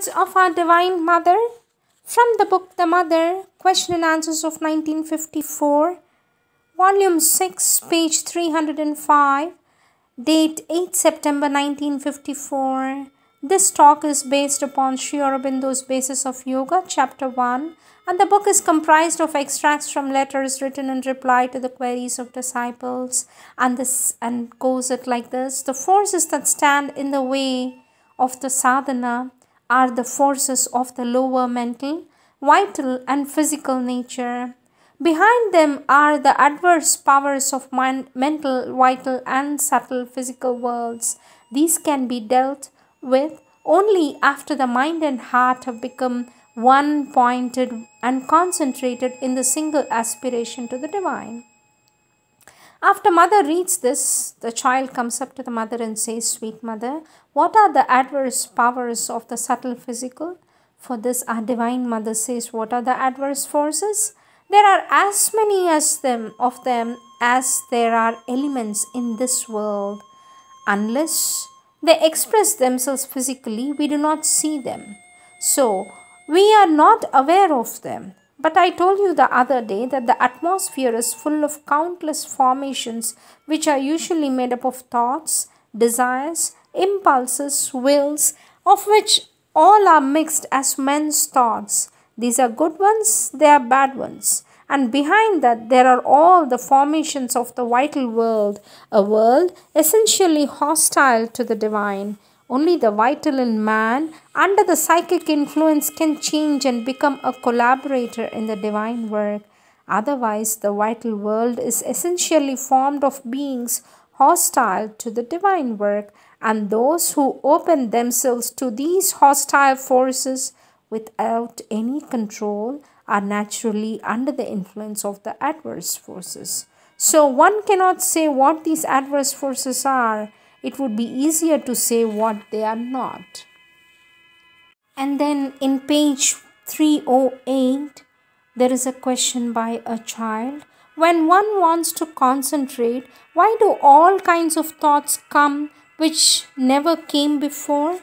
Words of our Divine Mother from the book The Mother, Question and Answers of 1954, Volume 6, page 305, date 8 September 1954. This talk is based upon Sri Aurobindo's Basis of Yoga, Chapter 1, and the book is comprised of extracts from letters written in reply to the queries of disciples, and goes it like this. The forces that stand in the way of the sadhana are the forces of the lower mental, vital and physical nature. Behind them are the adverse powers of mental, vital and subtle physical worlds. These can be dealt with only after the mind and heart have become one-pointed and concentrated in the single aspiration to the divine. After mother reads this, the child comes up to the mother and says, "Sweet mother, what are the adverse powers of the subtle physical?" For this our divine mother says, "What are the adverse forces? There are as many of them as there are elements in this world. Unless they express themselves physically, we do not see them. So, we are not aware of them. But I told you the other day that the atmosphere is full of countless formations which are usually made up of thoughts, desires, impulses, wills, of which all are mixed as men's thoughts. These are good ones, they are bad ones. And behind that there are all the formations of the vital world, a world essentially hostile to the divine. Only the vital in man, under the psychic influence, can change and become a collaborator in the divine work. Otherwise, the vital world is essentially formed of beings hostile to the divine work, and those who open themselves to these hostile forces without any control are naturally under the influence of the adverse forces. So one cannot say what these adverse forces are. It would be easier to say what they are not." And then in page 308, there is a question by a child. When one wants to concentrate, why do all kinds of thoughts come which never came before?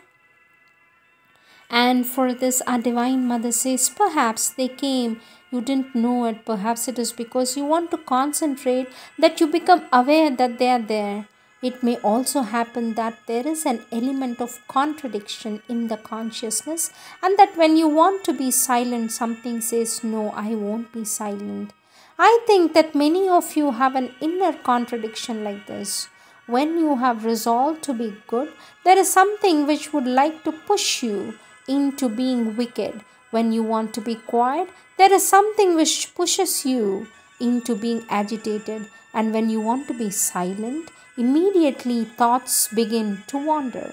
And for this our divine mother says, "Perhaps they came, you didn't know it. Perhaps it is because you want to concentrate that you become aware that they are there. It may also happen that there is an element of contradiction in the consciousness, and that when you want to be silent, something says, 'No, I won't be silent.' I think that many of you have an inner contradiction like this. When you have resolved to be good, there is something which would like to push you into being wicked. When you want to be quiet, there is something which pushes you into being agitated. And when you want to be silent, immediately thoughts begin to wander.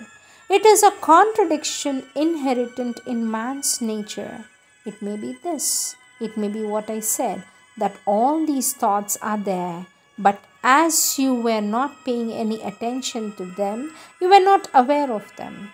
It is a contradiction inherent in man's nature. It may be this, it may be what I said, that all these thoughts are there, but as you were not paying any attention to them, you were not aware of them.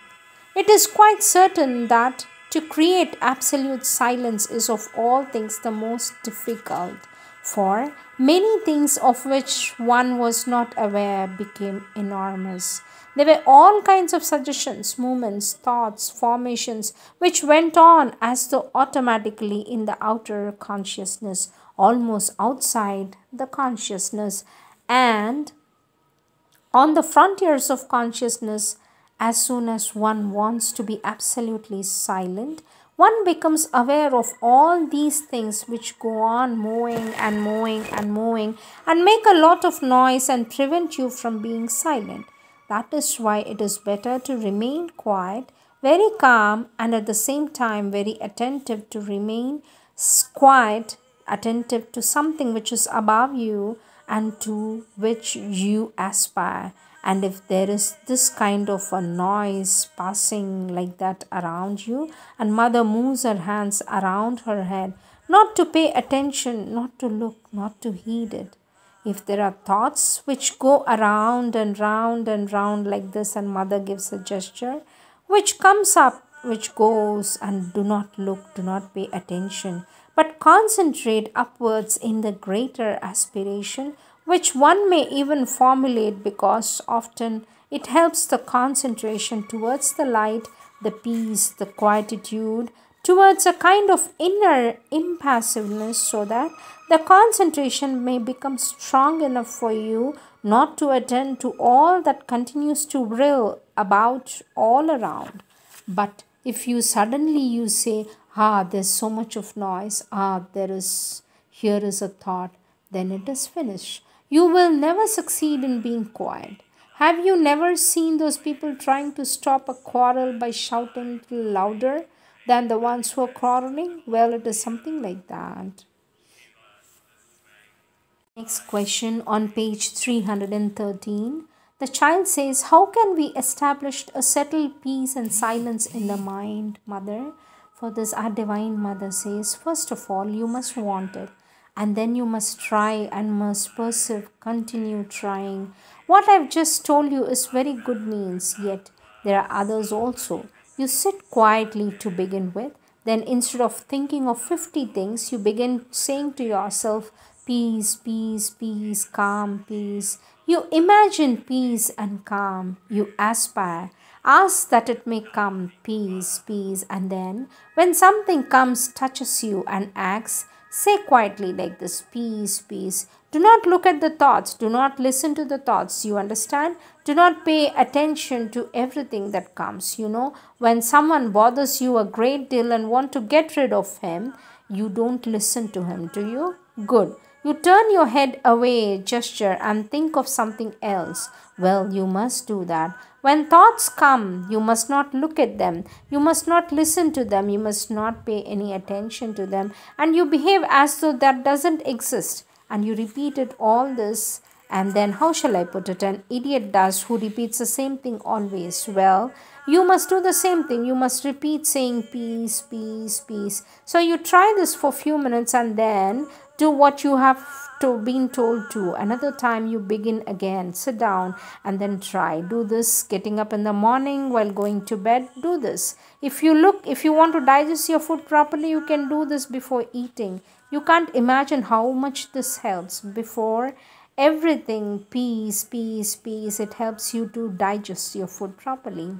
It is quite certain that to create absolute silence is of all things the most difficult, for many things of which one was not aware became enormous. There were all kinds of suggestions, movements, thoughts, formations, which went on as though automatically in the outer consciousness, almost outside the consciousness, and on the frontiers of consciousness. As soon as one wants to be absolutely silent, one becomes aware of all these things which go on moving and moving and moving and make a lot of noise and prevent you from being silent. That is why it is better to remain quiet, very calm, and at the same time very attentive to remain quiet, attentive to something which is above you and to which you aspire. And if there is this kind of a noise passing like that around you, and mother moves her hands around her head, not to pay attention, not to look, not to heed it. If there are thoughts which go around and round and round like this, and mother gives a gesture, which comes up, which goes, and do not look, do not pay attention, but concentrate upwards in the greater aspiration, which one may even formulate because often It helps the concentration towards the light, the peace, the quietude, towards a kind of inner impassiveness so that the concentration may become strong enough for you not to attend to all that continues to whirl about all around. But if you suddenly you say, there's so much of noise, here is a thought, then it is finished. You will never succeed in being quiet. Have you never seen those people trying to stop a quarrel by shouting louder than the ones who are quarreling? Well, it is something like that. Next question on page 313. The child says, how can we establish a settled peace and silence in the mind, mother? For this, our divine mother says, first of all, you must want it. And then you must try and must persevere, continue trying. What I've just told you is very good means, yet there are others also. You sit quietly to begin with. Then instead of thinking of 50 things, you begin saying to yourself, peace, peace, peace, calm, peace. You imagine peace and calm. You aspire. Ask that it may come, peace, peace. And then when something comes, touches you and acts, say quietly like this, peace, peace. Do not look at the thoughts. Do not listen to the thoughts. You understand? Do not pay attention to everything that comes. When someone bothers you a great deal and want to get rid of him, you don't listen to him, do you? Good. You turn your head away, gesture, and think of something else. Well, you must do that. When thoughts come, you must not look at them. You must not listen to them. You must not pay any attention to them. And you behave as though that doesn't exist. And you repeated all this. And then how shall I put it? An idiot does who repeats the same thing always. Well, you must do the same thing. You must repeat saying peace, peace, peace. So you try this for a few minutes and then do what you have been told to. Another time you begin again. Sit down and then try. Do this getting up in the morning while going to bed. Do this. If you want to digest your food properly, you can do this before eating. You can't imagine how much this helps. Before everything, peace, peace, peace. It helps you to digest your food properly.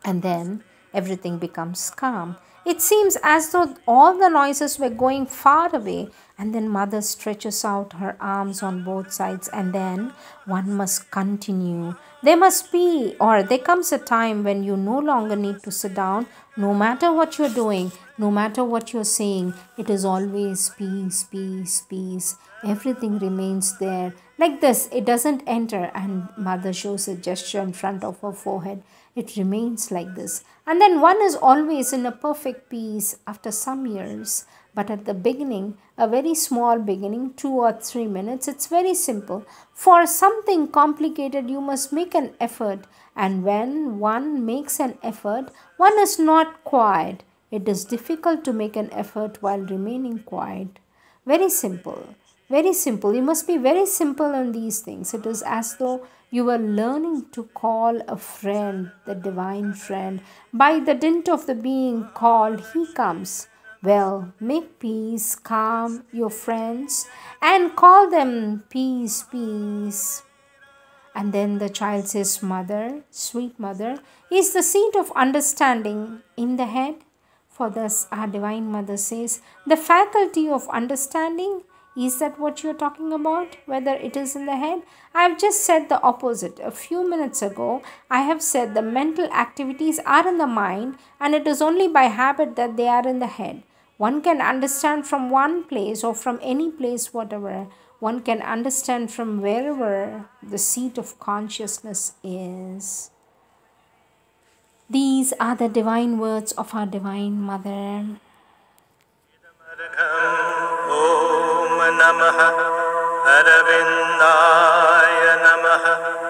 And then everything becomes calm. It seems as though all the noises were going far away. And then mother stretches out her arms on both sides, and then one must continue. There comes a time when you no longer need to sit down. No matter what you're doing, no matter what you're saying, it is always peace, peace, peace. Everything remains there. Like this, it doesn't enter, and mother shows a gesture in front of her forehead. It remains like this. And then one is always in a perfect peace after some years. But at the beginning, a very small beginning, 2 or 3 minutes, it's very simple. For something complicated, you must make an effort. And when one makes an effort, one is not quiet. It is difficult to make an effort while remaining quiet. Very simple. Very simple. You must be very simple in these things. It is as though you were learning to call a friend, the divine friend. By the dint of the being called, he comes. Well, make peace, calm your friends, and call them peace, peace. And then the child says, mother, sweet mother, is the seat of understanding in the head? For thus our divine mother says, the faculty of understanding, is that what you're talking about? Whether it is in the head? I have just said the opposite. A few minutes ago, I have said the mental activities are in the mind, and it is only by habit that they are in the head. One can understand from one place or from any place, whatever. One can understand from wherever the seat of consciousness is. These are the divine words of our divine mother. Om Namah Arvindaya Namaha.